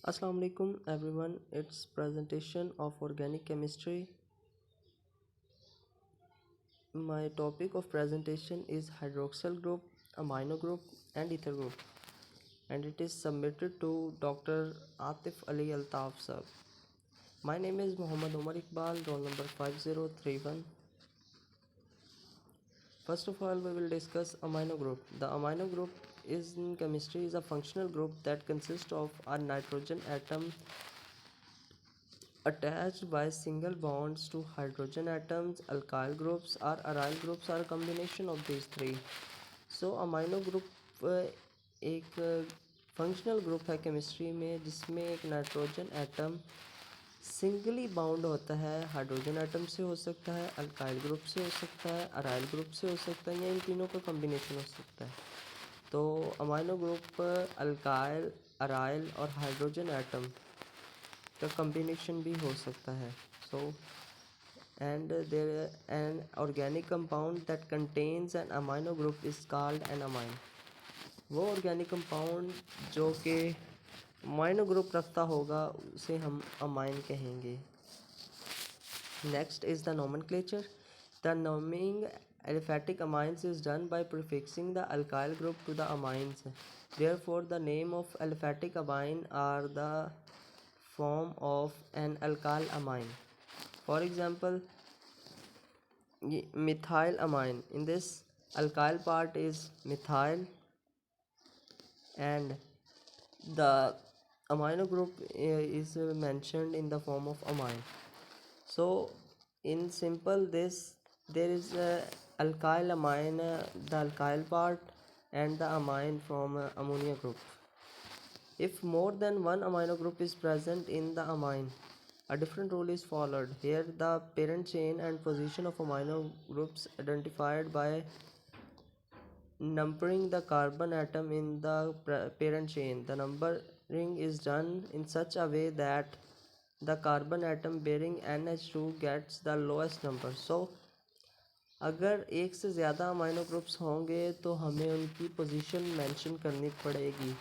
Assalamu alaikum everyone. It's presentation of organic chemistry. My topic of presentation is hydroxyl group, amino group and ether group, and it is submitted to Dr. Atif Ali Altaf sir. My name is Muhammad Omar Iqbal, roll number 5031. First of all, we will discuss amino group. The amino group is in chemistry is a functional group that consists of a nitrogen atom attached by single bonds to hydrogen atoms. Alkyl groups or aryl groups are a combination of these three. So amino group एक functional group है chemistry में जिसमें एक nitrogen atom singly bound होता है hydrogen atom से, हो सकता है अल्काइल ग्रुप से, हो सकता है अराइल ग्रुप से, हो सकता है या इन तीनों का कॉम्बिनेशन हो सकता है. तो अमाइनो ग्रुप अल्काइल, अराइल और हाइड्रोजन एटम का कॉम्बिनेशन भी हो सकता है. सो and there an organic compound that contains an amino group is called an amine. वो ऑर्गेनिक कंपाउंड जो कि अमाइनो ग्रुप रखता होगा उसे हम अमाइन कहेंगे. Next is the nomenclature. The naming aliphatic amines is done by prefixing the alkyl group to the amines. Therefore the name of aliphatic amine are the form of an alkyl amine. For example, methyl amine. In this, alkyl part is methyl and the amino group is mentioned in the form of amine. So in simple, this there is a alkyl amine, the alkyl part and the amine from ammonia group. If more than one amino group is present in the amine, a different rule is followed. Here the parent chain and position of amino groups identified by numbering the carbon atom in the parent chain. The numbering is done in such a way that the carbon atom bearing NH2 gets the lowest number. So अगर एक से ज़्यादा amino groups होंगे तो हमें उनकी position mention करनी पड़ेगी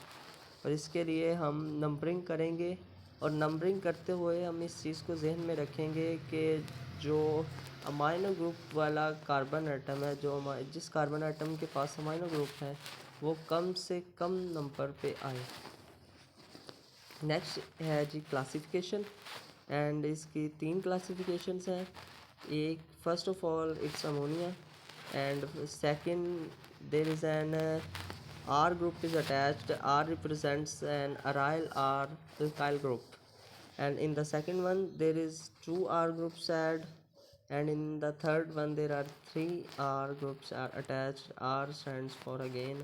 और इसके लिए हम नंबरिंग करेंगे. और नंबरिंग करते हुए हम इस चीज़ को जहन में रखेंगे कि जो अमाइनो ग्रुप वाला कार्बन एटम है, जिस कार्बन एटम के पास अमाइनो ग्रुप है, वो कम से कम नंबर पे आए. नेक्स्ट है जी क्लासिफिकेशन, एंड इसकी 3 क्लासिफिकेशंस हैं. एक first of all it's ammonia, and second there is an R group is attached. R represents an aryl or alkyl group, and in the second one there is 2 R groups add, and in the third one there are 3 R groups are attached. R stands for again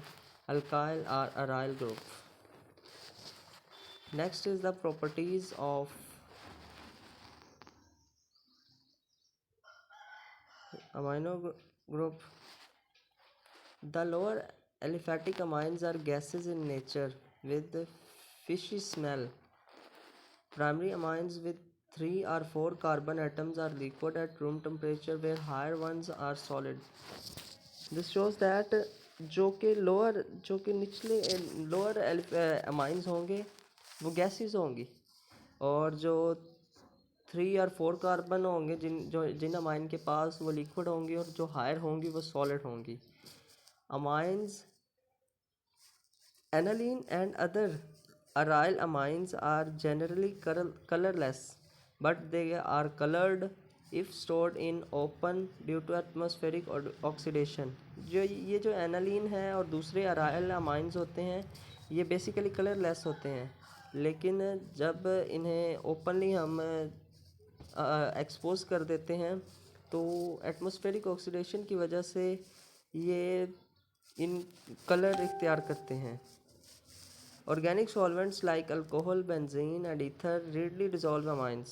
alkyl or aryl group. Next is the properties of amino group. The lower aliphatic amines are gases in nature with fishy smell. Primary amines with 3 or 4 carbon atoms are liquid at room temperature, where higher ones are solid. This shows that जो कि निचले lower amines होंगे वो gases होंगी, और जो 3 और 4 carbon होंगे जिन अमाइन के पास वो लिक्विड होंगी, और जो हायर होंगी वो सॉलिड होंगी. Amines aniline and other aryl amines are generally colorless, but they are colored if stored in open due to atmospheric oxidation. ये जो एनालिन है और दूसरे अराइल अमाइंस होते हैं, ये बेसिकली कलरलेस होते हैं, लेकिन जब इन्हें ओपनली हम एक्सपोज कर देते हैं तो एटमॉस्फेरिक ऑक्सीडेशन की वजह से ये इन कलर इख्तियार करते हैं. Organic solvents like alcohol, benzene and ether readily dissolve amines.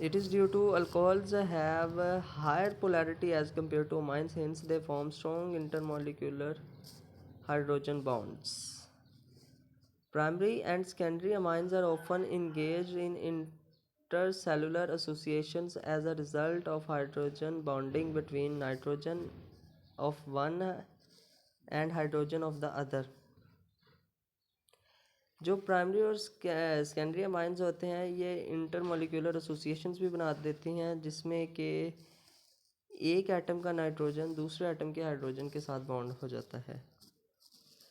It is due to alcohols have a higher polarity as compared to amines, hence they form strong intermolecular hydrogen bonds. Primary and secondary amines are often engaged in intercellular associations as a result of hydrogen bonding between nitrogen of one and hydrogen of the other. जो primary और secondary amines होते हैं ये intermolecular associations भी बना देती हैं, जिसमें कि एक एटम का नाइट्रोजन दूसरे एटम के हाइड्रोजन के साथ बॉन्ड हो जाता है।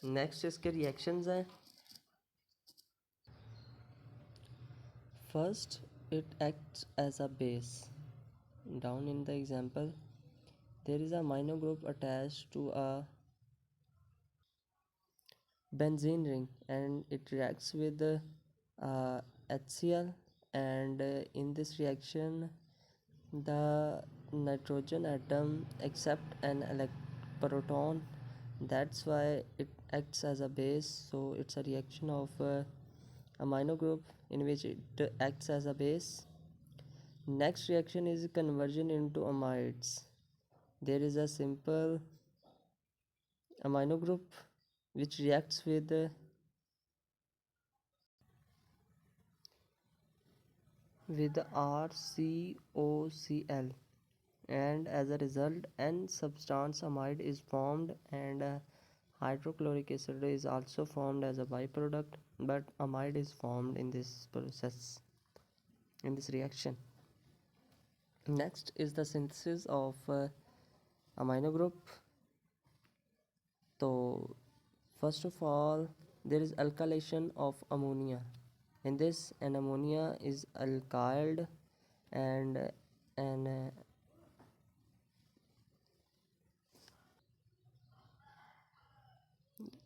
नेक्स्ट इसके रिएक्शंस हैं। First, it acts as a base. Down in the example, there is a amino group attached to a benzene ring and it reacts with HCl, and in this reaction the nitrogen atom accept an proton. That's why it acts as a base. So it's a reaction of amino group in which it acts as a base. Next reaction is conversion into amides. There is a simple amino group which reacts with RCOCl, and as a result N substance amide is formed, and hydrochloric acid is also formed as a byproduct, but amide is formed in this process, in this reaction. Next is the synthesis of amino group. So first of all, there is alkylation of ammonia. In this, an ammonia is alkyled and an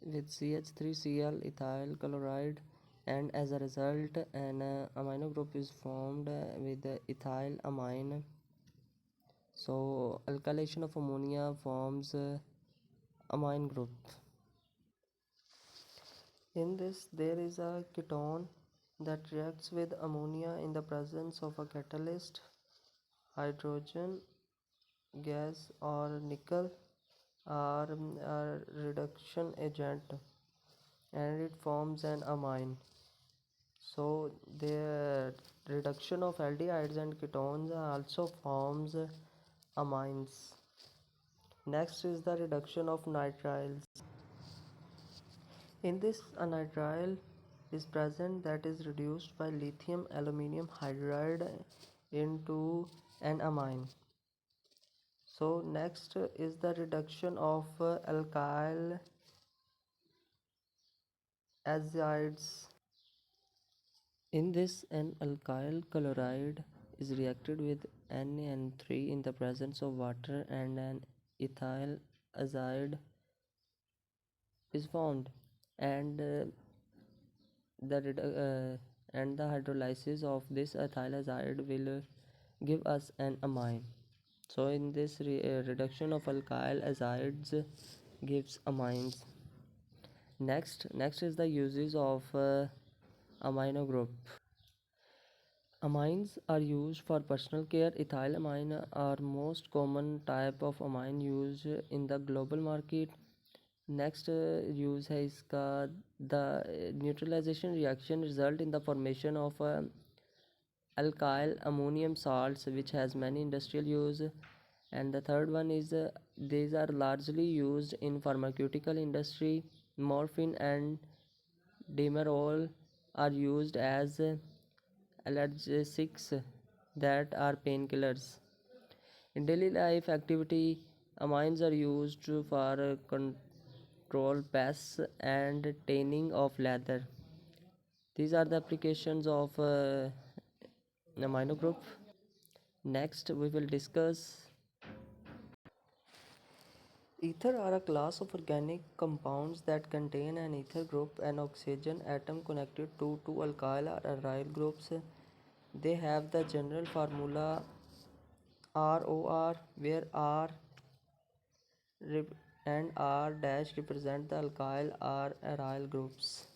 with CH3Cl ethyl chloride, and as a result an amino group is formed with ethyl amine. So alkylation of ammonia forms amine group. In this there is a ketone that reacts with ammonia in the presence of a catalyst, hydrogen gas or nickel, or a reduction agent, and it forms an amine. So the reduction of aldehydes and ketones also forms amines. Next is the reduction of nitriles. In this, a nitrile is present that is reduced by lithium aluminum hydride into an amine. So next is the reduction of alkyl azides. In this, an alkyl chloride is reacted with NaN3 in the presence of water, and an ethyl azide is formed, and the hydrolysis of this ethyl azide will give us an amine. So in this reduction of alkyl azides gives amines. Next is the uses of amino group. Amines are used for personal care. Ethyl amine are most common type of amine used in the global market. Next use है इसका, the neutralisation reaction result in the formation of alkyl ammonium salts which has many industrial use. And the third one is these are largely used in pharmaceutical industry. Morphine and demerol are used as analgesics that are painkillers. In daily life activity, amines are used for control pests and tanning of leather. These are the applications of amino group. Next, we will discuss ether are a class of organic compounds that contain an ether group, an oxygen atom connected to two alkyl or aryl groups. They have the general formula ROR, where R and R dash represent the alkyl or aryl groups.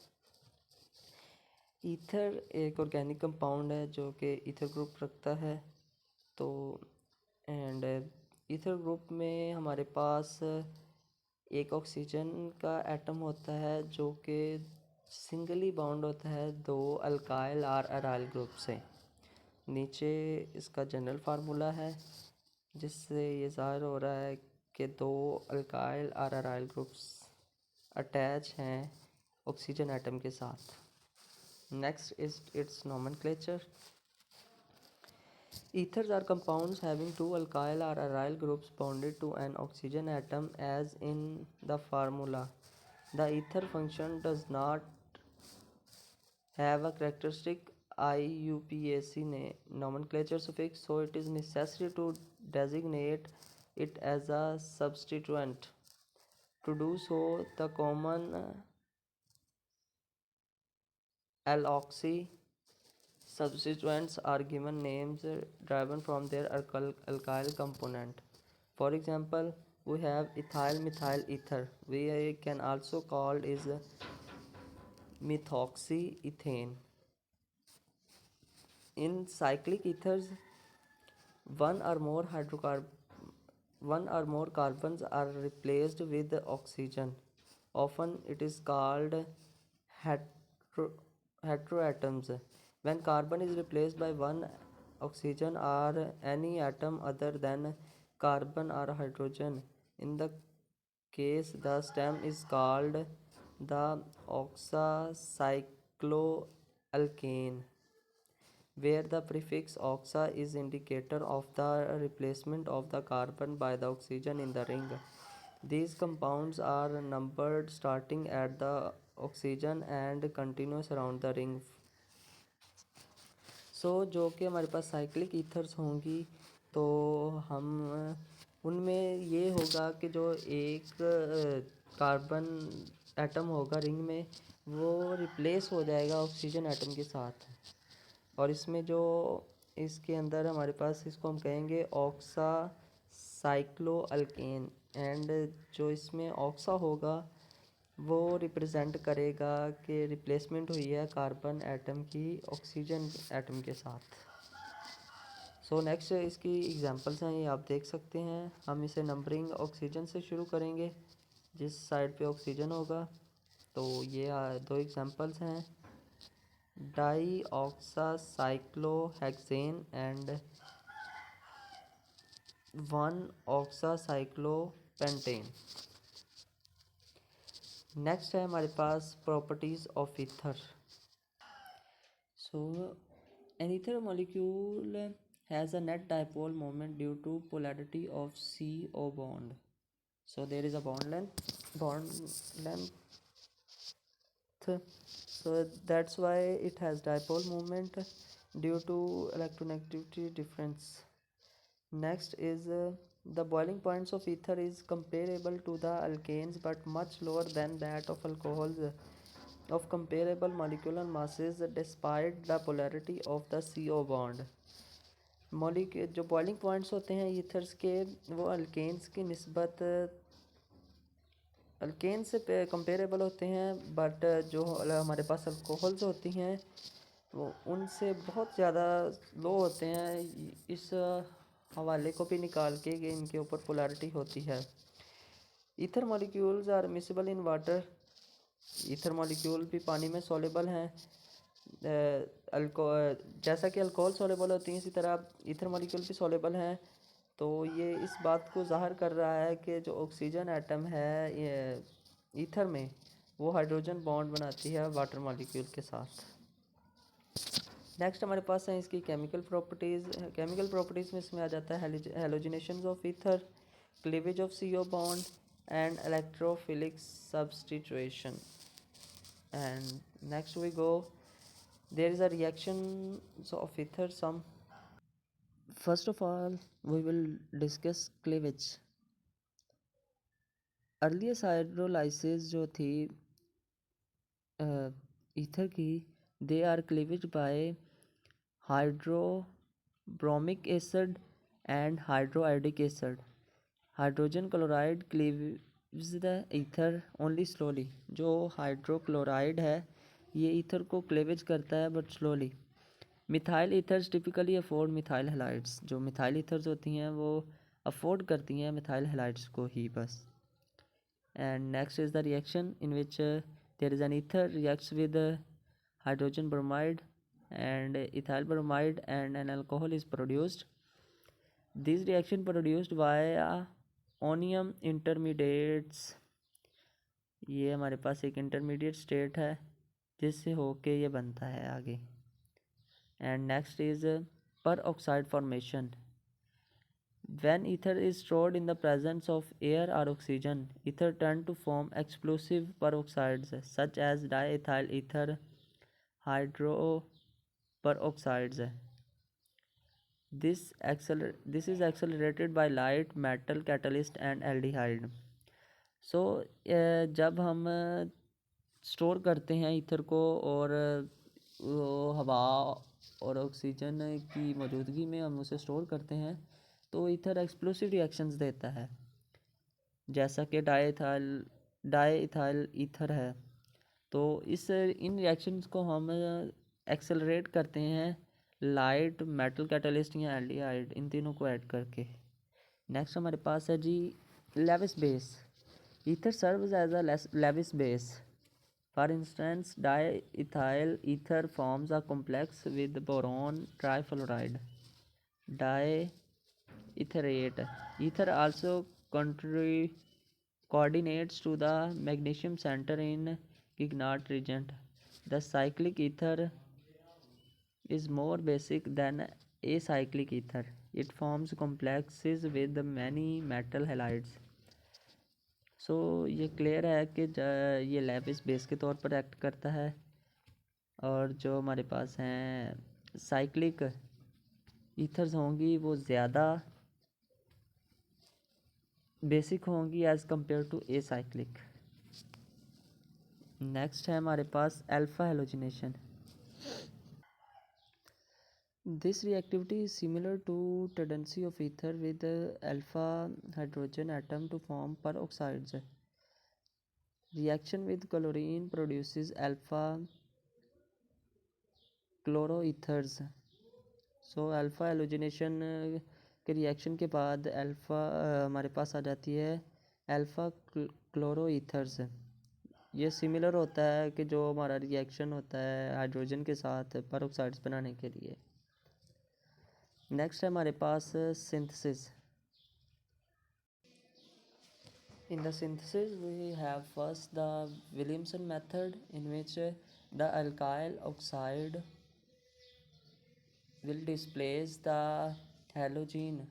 Ether एक organic compound है जो कि ether group रखता है। तो and ether group में हमारे पास एक ऑक्सीजन का एटम होता है जो कि सिंगली बॉन्ड होता है दो अल्काइल और अराइल ग्रुप से। नीचे इसका जनरल फार्मूला है जिससे ये ज़ाहिर हो रहा है कि दो अल्काइल और अराइल ग्रुप्स अटैच हैं ऑक्सीजन एटम के साथ। Next is its nomenclature. Ethers are compounds having two alkyl or aryl groups bonded to an oxygen atom as in the formula. The ether function does not have a characteristic IUPAC nomenclature suffix, so it is necessary to designate it as a substituent. To do so, the common alloxy substituents are given names derived from their alkyl component. For example, we have ethyl methyl ether. We can also call is methoxyethane. In cyclic ethers, one or more hydrocarbon one or more carbons are replaced with oxygen. Often it is called hetero, heteroatoms. When carbon is replaced by one oxygen or any atom other than carbon or hydrogen, in the case the stem is called the oxacycloalkane, where the prefix oxa is indicator of the replacement of the carbon by the oxygen in the ring. These compounds are numbered starting at the oxygen and continuous around the ring. जो कि हमारे पास cyclic ethers होंगी तो हम उनमें ये होगा कि जो एक कार्बन एटम होगा रिंग में वो रिप्लेस हो जाएगा ऑक्सीजन एटम के साथ, और इसमें जो इसके अंदर हमारे पास इसको हम कहेंगे ऑक्सा साइक्लोअल्केन, एंड जो इसमें ऑक्सा होगा वो रिप्रेजेंट करेगा कि रिप्लेसमेंट हुई है कार्बन एटम की ऑक्सीजन एटम के साथ. नेक्स्ट इसकी एग्जांपल्स हैं, ये आप देख सकते हैं. हम इसे नंबरिंग ऑक्सीजन से शुरू करेंगे, जिस साइड पे ऑक्सीजन होगा. तो ये दो एग्जांपल्स हैं, dioxacyclohexane and one oxacyclopentane. Next है हमारे पास properties of ether. An ether molecule has a net dipole moment due to polarity of CO bond. There is a bond length, so that's why it has dipole moment due to electronegativity difference. Next is the boiling points of ether is comparable to the alkanes but much lower than that of alcohols of comparable molecular masses despite the polarity of the CO bond. जो boiling points होते हैं ethers के वो alkanes की निस्बत alkane से comparable होते हैं, बट जो हमारे पास अल्कोहल्स होती हैं वो उनसे बहुत ज़्यादा लो होते हैं. इस हवाले को भी निकाल के इनके ऊपर पोलैरिटी होती है. Ether molecules are miscible in water. Ether molecule भी पानी में सॉलेबल हैं. जैसा कि अल्कोहल सॉलेबल होती हैं इसी तरह ईथर मॉलिक्यूल भी सॉलेबल हैं. तो ये इस बात को ज़ाहिर कर रहा है कि जो ऑक्सीजन एटम है ये ईथर में वो हाइड्रोजन बॉन्ड बनाती है वाटर मॉलिक्यूल के साथ. नेक्स्ट हमारे पास है इसकी केमिकल प्रॉपर्टीज़. केमिकल प्रॉपर्टीज़ में इसमें आ जाता है halogenation of ether, cleavage of CO bond and electrophilic substitution. And next we go, there is a reaction of ether some. First of all we will discuss cleavage. Earliest hydrolysis जो थी ether की, they are cleavage by hydrobromic acid and hydroiodic acid. Hydrogen chloride cleaves the ether only slowly. जो hydrochloride है ये ether को cleavage करता है but slowly. Methyl ethers typically afford methyl halides. जो मिथाइल ईथर्स होती हैं वो अफोर्ड करती हैं मिथाइल हैलाइड्स को ही बस. And next is the reaction in which there is an ether reacts with hydrogen bromide and ethyl bromide and an alcohol is produced. This reaction produced via onium intermediates. ये हमारे पास एक intermediate state है जिससे होके ये बनता है आगे। एंड नेक्स्ट इज पर oxide formation. When ether is stored in the presence of air or oxygen, ether tend to form explosive peroxides such as diethyl ether, hydroperoxides. This is accelerated by light, metal catalyst and aldehyde. सो जब हम store करते हैं ether को और हवा और oxygen की मौजूदगी में हम उसे स्टोर करते हैं तो ईथर एक्सप्लोसिव रिएक्शंस देता है, जैसा कि डाईइथाइल ईथर है। तो इन रिएक्शंस को हम एक्सेलरेट करते हैं लाइट, मेटल कैटलिस्ट या एल्डिहाइड, इन तीनों को ऐड करके। नेक्स्ट हमारे पास है G Lewis base. Ether serves as a Lewis base. For instance diethyl ether forms a complex with boron trifluoride dietherate. Ether also coordinates to the magnesium center in Grignard region. The cyclic ether is more basic than acyclic ether. It forms complexes with many metal halides. सो ये clear है कि ये Lewis base के तौर पर act करता है, और जो हमारे पास हैं साइक्लिक ईथर्स होंगी वो ज़्यादा बेसिक होंगी as compared to acyclic. Next है हमारे पास alpha halogenation. This reactivity is similar to tendency of ether with the alpha hydrogen atom to form peroxides. Reaction with chlorine produces alpha chloroethers. So alpha halogenation के reaction के बाद alpha हमारे पास आ जाती है alpha क्लोरोईथर्स। ये सिमिलर होता है कि जो हमारा रिएक्शन होता है हाइड्रोजन के साथ पेरोक्साइड्स बनाने के लिए। नेक्स्ट है हमारे पास synthesis. In the synthesis we have first the Williamson method, in which the alkyl oxide will displace the halogen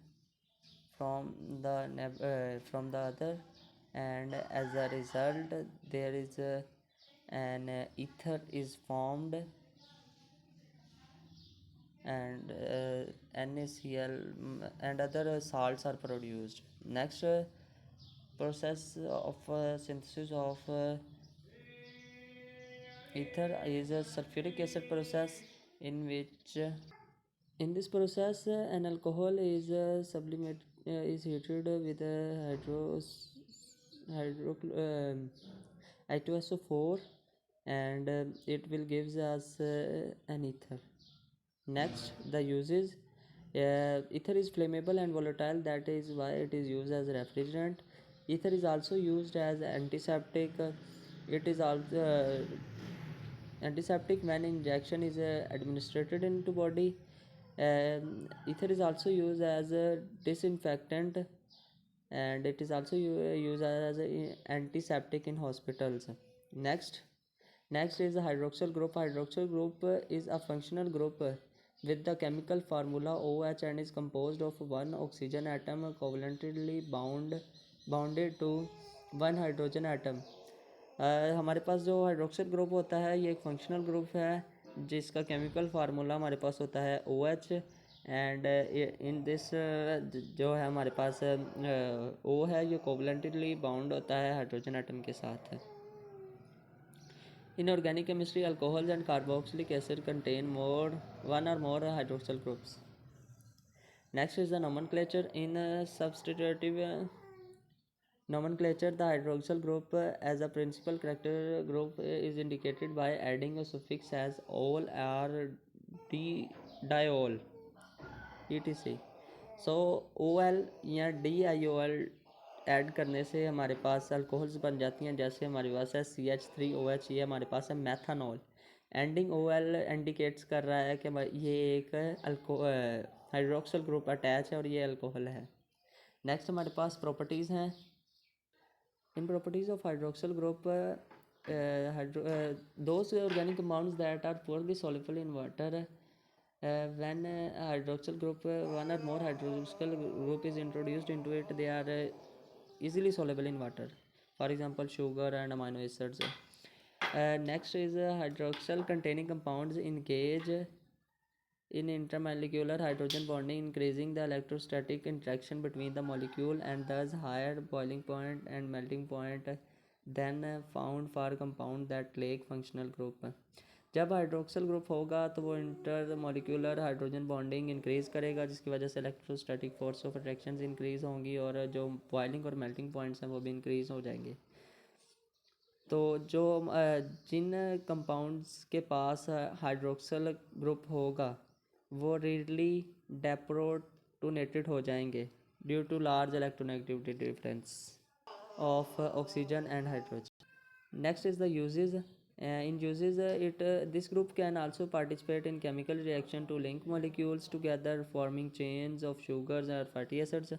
from the other, and as a result there is an ether is formed, and NaCl and other salts are produced. Next process of synthesis of ether is a sulfuric acid process, in which in this process an alcohol is is heated with hydro H2SO4, and it will gives us an ether. Next, the uses. Ether is flammable and volatile, that is why it is used as refrigerant. Ether is also used as antiseptic. It is also antiseptic when injection is administered into body. Ether is also used as a disinfectant, and it is also used as an antiseptic in hospitals. Next is the hydroxyl group. Hydroxyl group is a functional group with the chemical formula OH and is composed of one oxygen atom covalently bounded to one hydrogen atom. हमारे पास जो hydroxyl group होता है ये एक functional group है जिसका chemical formula हमारे पास होता है OH, एंड इन दिस जो है हमारे पास O है ये कोवलेंटली बाउंड होता है हाइड्रोजन एटम के साथ। In organic chemistry, alcohols and carboxylic acid contain one or more hydroxyl groups. Next is the nomenclature. In substitutive nomenclature, the hydroxyl group as a principal character group is indicated by adding a suffix as ol or diol, etc. So OL या DIOL add करने से हमारे पास alcohols बन जाती हैं, जैसे हमारे पास है CH3OH, ये हमारे पास है मैथानॉल। एंडिंग OL इंडिकेट्स कर रहा है कि ये एक हाइड्रोक्सिल ग्रुप अटैच है और ये अल्कोहल है। नेक्स्ट हमारे पास प्रॉपर्टीज़ हैं। इन properties of hydroxyl group those organic compounds that are poorly soluble in water. When hydroxyl group, one or more hydroxyl group is introduced into it, they are easily soluble in water. For example, sugar and amino acids. Next is hydroxyl containing compounds engage in intermolecular hydrogen bonding, increasing the electrostatic interaction between the molecule and thus higher boiling point and melting point than found for compound that lack functional group. जब hydroxyl group होगा तो वो inter molecular hydrogen bonding increase करेगा, जिसकी वजह से electrostatic force of attraction increase होंगी और जो बॉइलिंग और मेल्टिंग पॉइंट्स हैं वो भी इंक्रीज़ हो जाएंगे. तो जो जिन कंपाउंड्स के पास हाइड्रोक्सल ग्रुप होगा वो रीडली डेप्रोटोनेटेड हो जाएंगे due to large electronegativity difference of oxygen and hydrogen. Next is the uses. In uses, this group can also participate in chemical reaction to link molecules together, forming chains of sugars or fatty acids.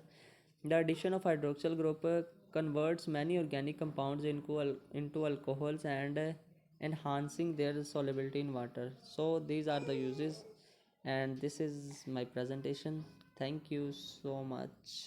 The addition of hydroxyl group converts many organic compounds into alcohols and enhancing their solubility in water. So these are the uses, and this is my presentation. Thank you so much.